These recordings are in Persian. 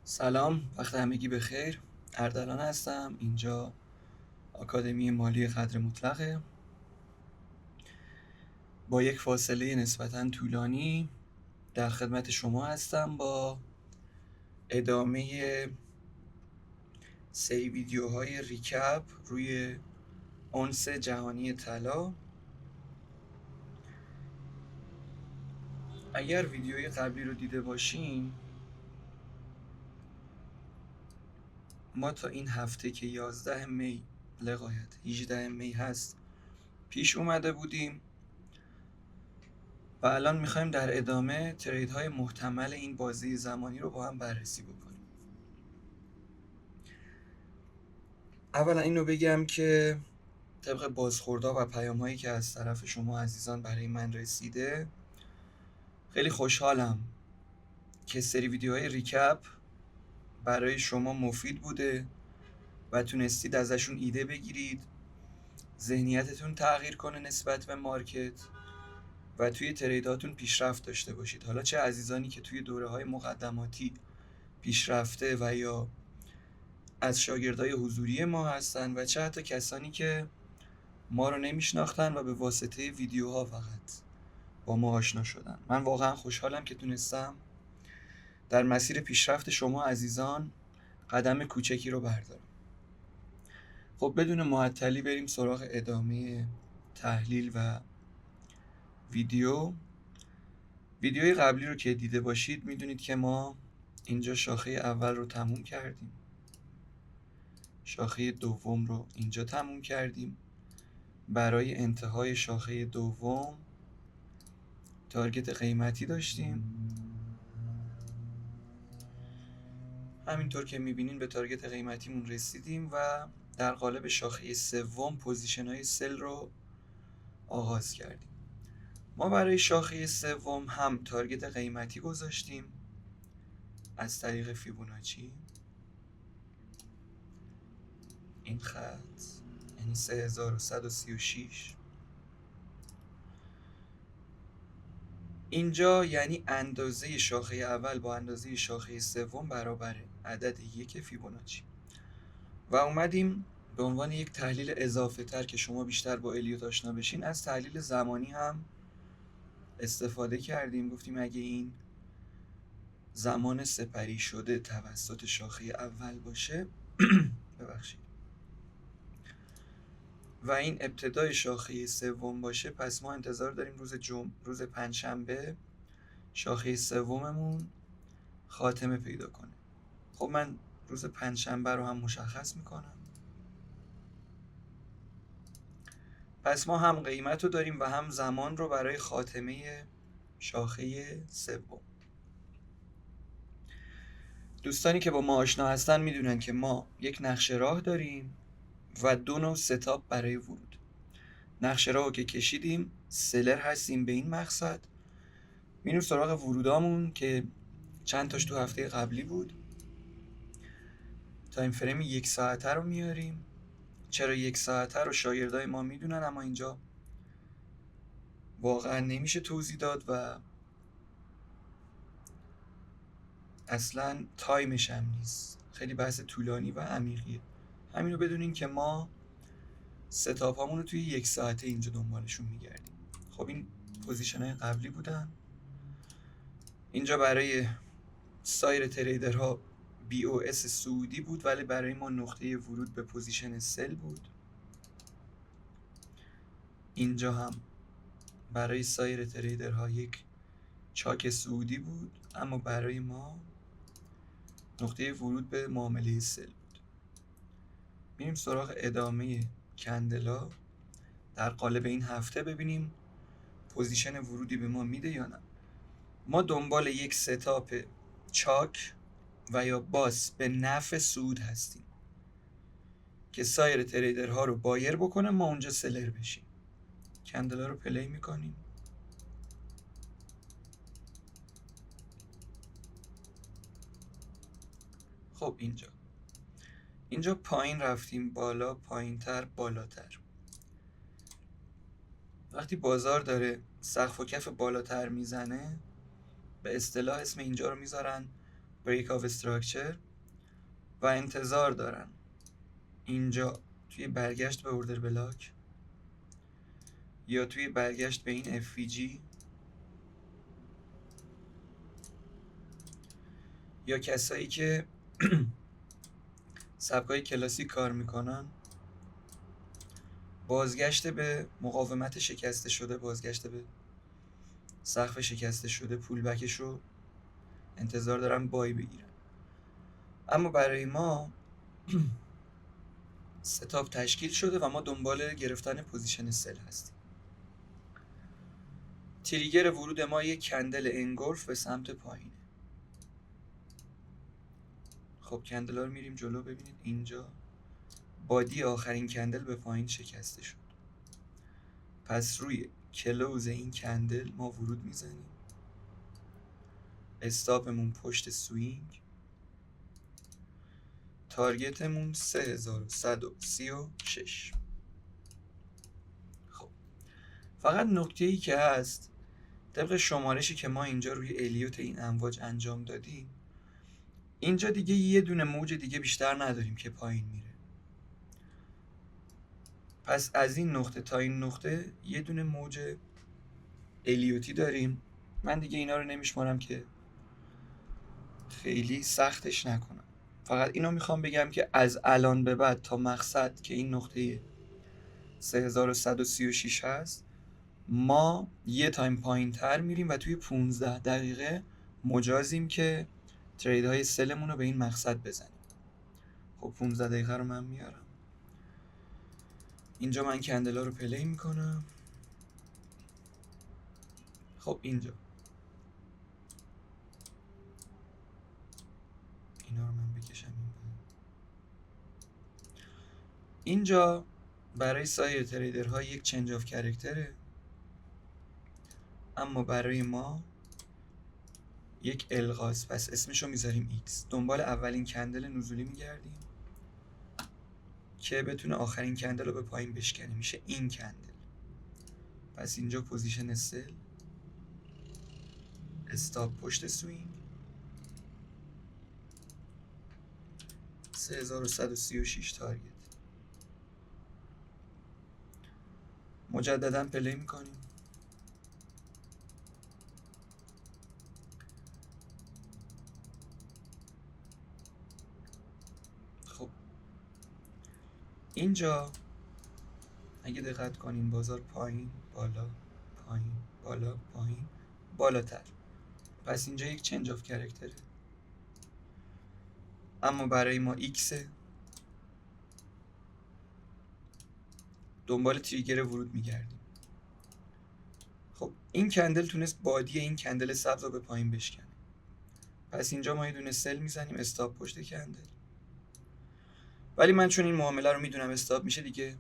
سلام، وقت همگی بخیر. اردلان هستم. اینجا آکادمی مالی قدر مطلقه. با یک فاصله نسبتاً طولانی در خدمت شما هستم با ادامه سری ویدیوهای ریکپ روی اونس جهانی طلا. اگر ویدیوی قبلی رو دیده باشین، ما تا این هفته که 11 می لغایت 18 می هست پیش اومده بودیم و الان میخوایم در ادامه تریدهای محتمل این بازه زمانی رو با هم بررسی بکنیم. اولا اینو بگم که طبق بازخوردها و پیام‌هایی که از طرف شما عزیزان برای من رسیده، خیلی خوشحالم که سری ویدیوهای ریکپ برای شما مفید بوده و تونستید ازشون ایده بگیرید، ذهنیتتون تغییر کنه نسبت به مارکت و توی تریداتون پیشرفت داشته باشید. حالا چه عزیزانی که توی دوره‌های مقدماتی پیشرفته و یا از شاگردای حضوری ما هستن و چه حتی کسانی که ما رو نمیشناختن و به واسطه ویدیوها فقط با ما آشنا شدن. من واقعا خوشحالم که تونستم در مسیر پیشرفت شما عزیزان قدم کوچکی رو بردارم. خب بدون معطلی بریم سراغ ادامه تحلیل و ویدیوی قبلی رو که دیده باشید میدونید که ما اینجا شاخه اول رو تموم کردیم، شاخه دوم رو اینجا تموم کردیم. برای انتهای شاخه دوم تارگت قیمتی داشتیم، همینطور که میبینین به تارگت قیمتیمون رسیدیم و در قالب شاخه سوم پوزیشن های سل رو آغاز کردیم. ما برای شاخه سوم هم تارگت قیمتی گذاشتیم از طریق فیبوناچی، این خط یعنی 3136. اینجا یعنی اندازه شاخه اول با اندازه شاخه سوم برابره، عدد 1 فیبوناچی. و اومدیم به عنوان یک تحلیل اضافه تر که شما بیشتر با الیوت آشنا بشین، از تحلیل زمانی هم استفاده کردیم. گفتیم اگه این زمان سپری شده توسط شاخه اول باشه ببخشید و این ابتدای شاخه سوم باشه، پس ما انتظار داریم روز پنجشنبه شاخه سوممون خاتمه پیدا کنه. خب من روز پنجشنبه رو هم مشخص میکنم. پس ما هم قیمت رو داریم و هم زمان رو برای خاتمه شاخه سوم. دوستانی که با ما آشنا هستن میدونن که ما یک نقشه راه داریم و 2 نوع ستاپ برای ورود. نقشه راه رو که کشیدیم، سلر هستیم به این مقصد. میریم سراغ ورودامون که چند تاش تو هفته قبلی بود. تایم فریم 1 ساعته رو میاریم. چرا 1 ساعته رو شاگردای ما میدونن، اما اینجا واقعا نمیشه توضیح داد و اصلا تایمش هم نیست، خیلی بحث طولانی و عمیقیه. همین رو بدونین که ما ستاپ هامون رو توی 1 ساعته اینجا دنبالشون میگردیم. خب این پوزیشن های قبلی بودن. اینجا برای سایر تریدرها BOS سعودی بود، ولی برای ما نقطه ورود به پوزیشن سل بود. اینجا هم برای سایر تریدرها یک چاک سعودی بود، اما برای ما نقطه ورود به معامله سل بود. میریم سراغ ادامه کندلا در قالب این هفته، ببینیم پوزیشن ورودی به ما میده یا نه. ما دنبال یک ستاپ چاک و یا باس به نفع سود هستیم که سایر تریدرها رو بایر بکنه، ما اونجا سلر بشیم. کندلا رو پلی میکنیم. خب اینجا پایین رفتیم بالا، پایین تر، بالاتر. وقتی بازار داره سقف و کف بالاتر میزنه، به اصطلاح اسم اینجا رو میذارن break of structure و انتظار دارن اینجا توی برگشت به اوردر بلاک یا توی برگشت به این FVG یا کسایی که سبکای کلاسیک کار میکنن بازگشت به مقاومت شکسته شده، بازگشت به سقف شکسته شده، پول بکش رو انتظار دارن بای بگیرن. اما برای ما ستاپ تشکیل شده و ما دنبال گرفتن پوزیشن سل هستیم. تریگر ورود ما یک کندل انگولف به سمت پایینه. خب کندل ها رو میریم جلو. ببینید اینجا بادی آخرین کندل به پایین شکسته شد، پس روی کلوز این کندل ما ورود میزنیم. استاپمون پشت سوینگ، تارگتمون 3136. خب فقط نکته ای که هست طبق شمارشی که ما اینجا روی الیوت این امواج انجام دادیم، اینجا دیگه یه دونه موج دیگه بیشتر نداریم که پایین میره. پس از این نقطه تا این نقطه یه دونه موج الیوتی داریم. من دیگه اینا رو نمیشمارم که خیلی سختش نکنم. فقط اینو میخوام بگم که از الان به بعد تا مقصد که این نقطه 3136 هست، ما یه تایم پایین تر میریم و توی 15 دقیقه مجازیم که ترید های سلمون رو به این مقصد بزنیم. خب 15 دقیقه رو من میارم اینجا. من کندلا رو پلی میکنم. خب اینجا اینا رو من بکشم اینجا برای سایر تریدرها یک چنج آف کرکتره، اما برای ما یک الغاز. پس اسمشو میذاریم X. دنبال اولین کندل نزولی میگردیم که بتونه آخرین کندل رو به پایین بشکنه، میشه این کندل. پس اینجا پوزیشن سل، استاپ پشت سوینگ، 3136 تارگت. مجددا پلی میکنیم. خب اینجا اگه دقت کنیم بازار پایین بالا پایین بالا پایین بالاتر، پس اینجا یک چنج آف کرکتره، اما برای ما ایکسه. دنبال تریگر ورود میگردیم. خب این کندل تونست بادی این کندل سبز رو به پایین بشکنه، پس اینجا ما یه دونه سل میزنیم، استاپ پشت کندل. ولی من چون این معامله رو میدونم استاپ میشه دیگه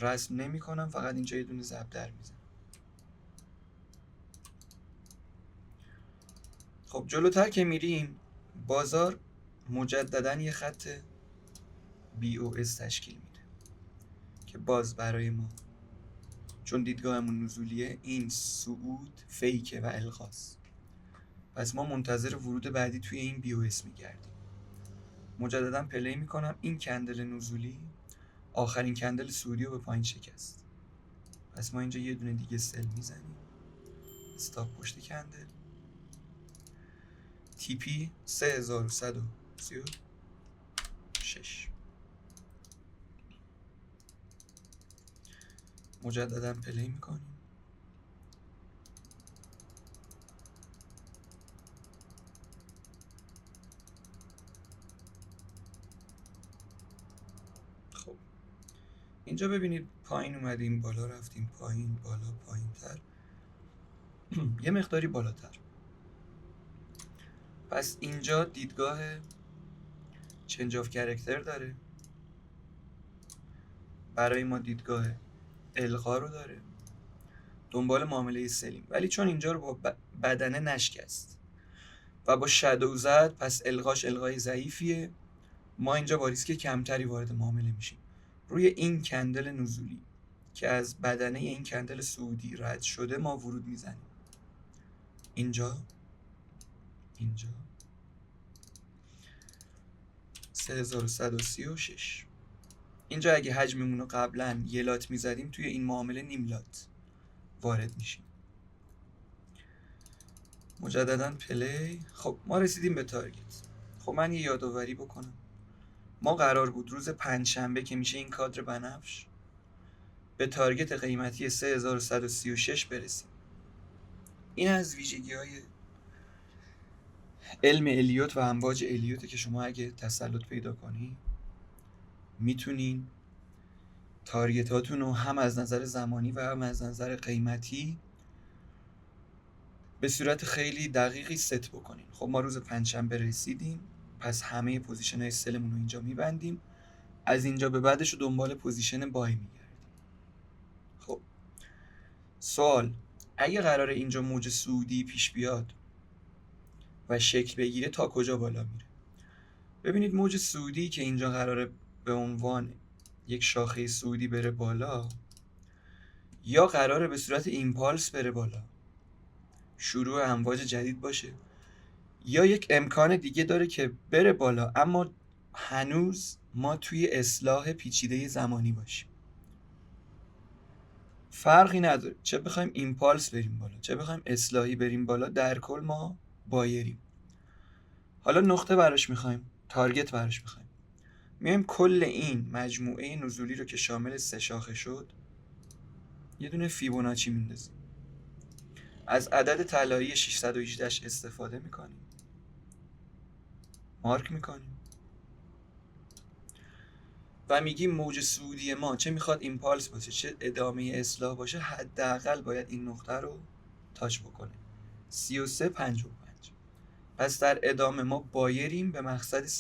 رسم نمی کنم، فقط اینجا یه دونه ضرب در میزنم. خب جلوتر که میریم بازار مجددا یه خط BOS تشکیل میده که باز برای ما چون دیدگاهمون نزولیه این صعود فیکه و الغاز. پس ما منتظر ورود بعدی توی این BOS میگردیم. مجددا پلی میکنم. این کندل نزولی آخرین کندل صعودی رو به پایین شکست، پس ما اینجا یه دونه دیگه سل میزنیم، استاپ پشت کندل، TP 3136. مجددا پلی میکنیم. خب اینجا ببینید پایین اومدیم بالا رفتیم پایین بالا پایین تر یه مقداری بالاتر. پس اینجا دیدگاه چنج آف کرکتر داره، برای ما دیدگاه الغا رو داره، دنبال معامله سلیم. ولی چون اینجا رو با بدنه نشکست و با شادو زد، پس الغاش الغای ضعیفیه. ما اینجا با ریسک کمتری وارد معامله میشیم. روی این کندل نزولی که از بدنه این کندل صعودی رد شده ما ورود میزنیم. اینجا 3136. اینجا اگه حجممون رو قبلا یه لات میزدیم توی این معامله نیم لات وارد میشیم. مجددا پلی. خب ما رسیدیم به تارگت. خب من یه یادآوری بکنم. ما قرار بود روز پنجشنبه که میشه این کادر بنفش به تارگت قیمتی 3136 برسیم. این از ویژگی‌های علم الیوت و امواج الیوت که شما اگه تسلط پیدا کنی میتونین تارگتاتون رو هم از نظر زمانی و هم از نظر قیمتی به صورت خیلی دقیقی ست بکنین. خب ما روز پنجشنبه رسیدیم، پس همه پوزیشن های سلمون رو اینجا میبندیم. از اینجا به بعدش رو دنبال پوزیشن بای میگردیم. خب سوال، اگه قراره اینجا موج صعودی پیش بیاد و شکل بگیره تا کجا بالا میره؟ ببینید موج صعودی که اینجا قراره به عنوان یک شاخه صعودی بره بالا، یا قراره به صورت ایمپالس بره بالا شروع امواج جدید باشه، یا یک امکان دیگه داره که بره بالا اما هنوز ما توی اصلاح پیچیده زمانی باشیم. فرقی نداره چه بخوایم ایمپالس بریم بالا چه بخوایم اصلاحی بریم بالا، در کل ما بایریم. حالا نقطه براش میخوایم، تارگت براش میخوایم، میایم کل این مجموعه نزولی رو که شامل 3 شاخه شد یه دونه فیبوناچی میندازیم. از عدد طلایی 618 استفاده میکنیم، مارک میکنیم و میگیم موج صعودی ما چه میخواد ایمپالس باشه چه ادامه اصلاح باشه، حداقل باید این نقطه رو تاچ بکنه. 33.55. پس در ادامه ما بایریم به مقصد 33.55.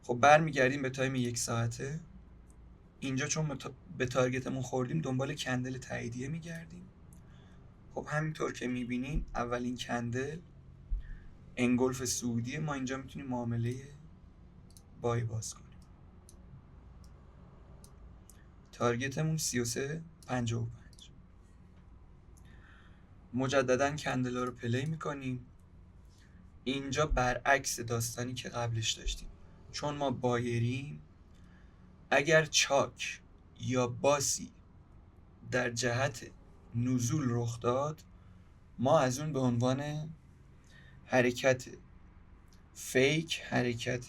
خب برمیگردیم به تایم 1 ساعته. اینجا چون به تارگتمون خوردیم دنبال کندل تاییدیه میگردیم. خب همینطور که میبینین اولین کندل انگلف صعودی ما، اینجا میتونیم معامله بای باز کنیم. تارگتمون 33.55. مجددا کندل رو پلی میکنیم. اینجا برعکس داستانی که قبلش داشتیم، چون ما بایریم اگر چاک یا باسی در جهت نزول رخ داد ما از اون به عنوان حرکت فیک، حرکت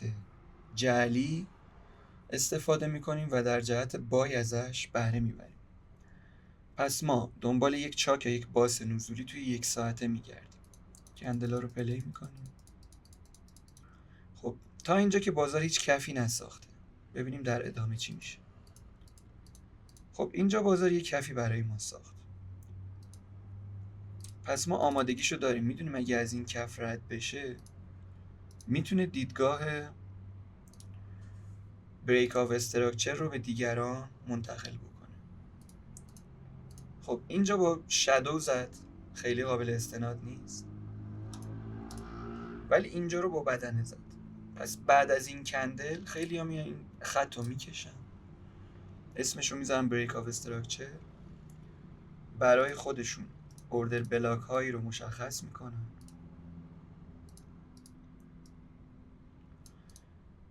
جعلی استفاده میکنیم و در جهت بای ازش بهره میبریم. پس ما دنبال یک چاک یا یک باس نزولی توی 1 ساعته میگردیم. کندلا رو پلی میکنیم. خب تا اینجا که بازار هیچ کفی نساخته، ببینیم در ادامه چی میشه. خب اینجا بازار یک کفی برای ما ساخت، پس ما آمادگیشو داریم، میدونیم اگه از این کف رد بشه میتونه دیدگاه بریک آف استراکچر رو به دیگران منتقل بکنه. خب اینجا با شادو زد، خیلی قابل استناد نیست، ولی اینجا رو با بدنه زد. پس بعد از این کندل خیلی ها میان این خط رو میکشن، اسمش رو میذارن بریک آف استراکچر، برای خودشون اوردر بلاک هایی رو مشخص میکنن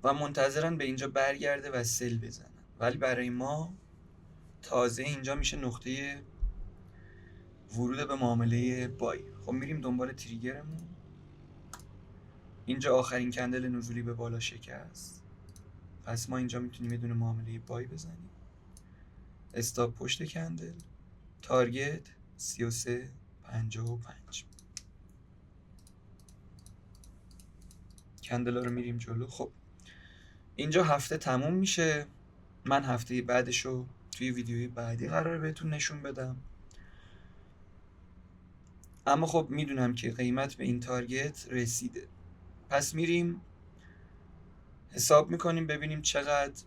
و منتظرن به اینجا برگرده و سل بزنن. ولی برای ما تازه اینجا میشه نقطه ورود به معامله بای. خب میریم دنبال تریگرمون. اینجا آخرین کندل نزولی به بالا شکست، پس ما اینجا میتونیم یه دونه معامله بای بزنیم. استاپ پشت کندل، تارگت 33.55. کندلا رو میریم جلو. خب اینجا هفته تموم میشه. من هفته بعدشو توی ویدیوی بعدی قراره بهتون نشون بدم. اما خب میدونم که قیمت به این تارگت رسیده، پس میریم حساب میکنیم ببینیم چقدر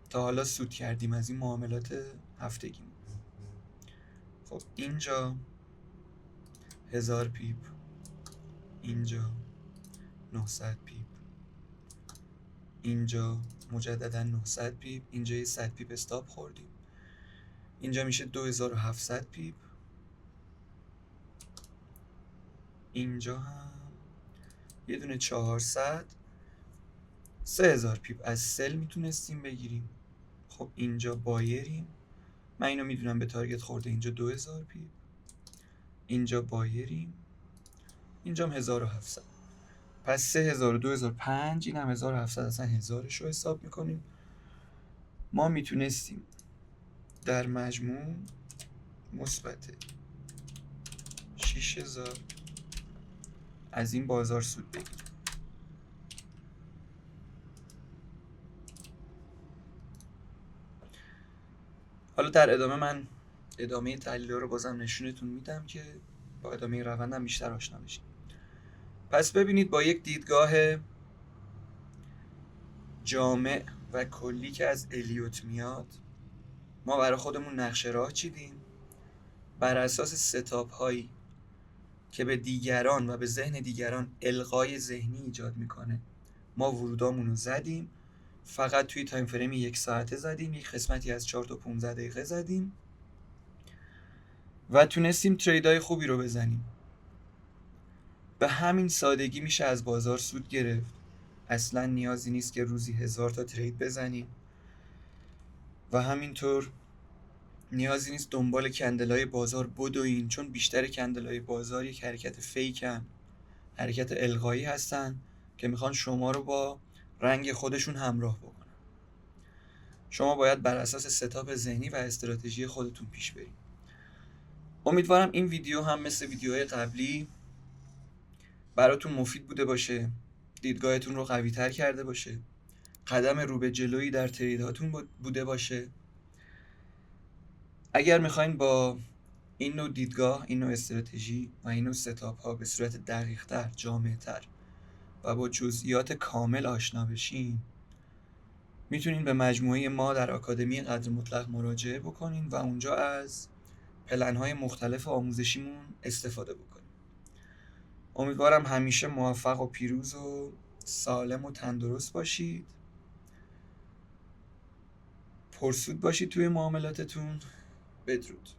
تا حالا سود کردیم از این معاملات هفتگی. خب اینجا 1000 پیپ، اینجا 900 پیپ، اینجا مجددا 900 پیپ، اینجا یه 100 پیپ استاپ خوردیم، اینجا میشه 2700 پیپ، اینجا هم یه دونه 400 3000 پیپ از سل میتونستیم بگیریم. خب اینجا بایریم، من اینو میدونم به تارگت خورده، اینجا 2000 پیپ، اینجا بایریم، اینجا هم 1700. پس 3000 و 2005، این هم 1700، اصلا 1000 رو حساب میکنیم. ما میتونستیم در مجموع مثبت 6000 از این بازار سود بگیریم. حالا در ادامه من ادامه تحلیل رو بازم نشونتون میدم که با ادامه روندم بیشتر آشنا بشیم. پس ببینید با یک دیدگاه جامع و کلی که از الیوت میاد، ما برای خودمون نقشه راه چیدیم بر اساس ستاپ هایی که به دیگران و به ذهن دیگران القای ذهنی ایجاد میکنه. ما ورودامون رو زدیم، فقط توی تایم فریم 1 ساعته زدیم، یک قسمتی از 4 تا 15 دقیقه زدیم و تونستیم تریدای خوبی رو بزنیم. به همین سادگی میشه از بازار سود گرفت. اصلا نیازی نیست که روزی 1000 تا ترید بزنیم و همینطور نیازی نیست دنبال کندلای بازار بدوین، چون بیشتر کندلای بازار یک حرکت فیکن، حرکت القایی هستن که میخوان شما رو با رنگ خودشون همراه بکنن. شما باید بر اساس ستاپ ذهنی و استراتژی خودتون پیش برید. امیدوارم این ویدیو هم مثل ویدیوهای قبلی براتون مفید بوده باشه، دیدگاهتون رو قوی تر کرده باشه، قدم رو به جلویی در تریدهاتون بوده باشه. اگر میخواین با این نوع دیدگاه، این نوع استراتژی و این نوع ستاپ ها به صورت دقیق تر، جامع تر و با جزئیات کامل آشنا بشین، میتونین به مجموعه ما در آکادمی قدر مطلق مراجعه بکنین و اونجا از پلن‌های مختلف آموزشیمون استفاده بکنین. امیدوارم همیشه موفق و پیروز و سالم و تندرست باشید. پرسود باشید توی معاملاتتون. بدرود.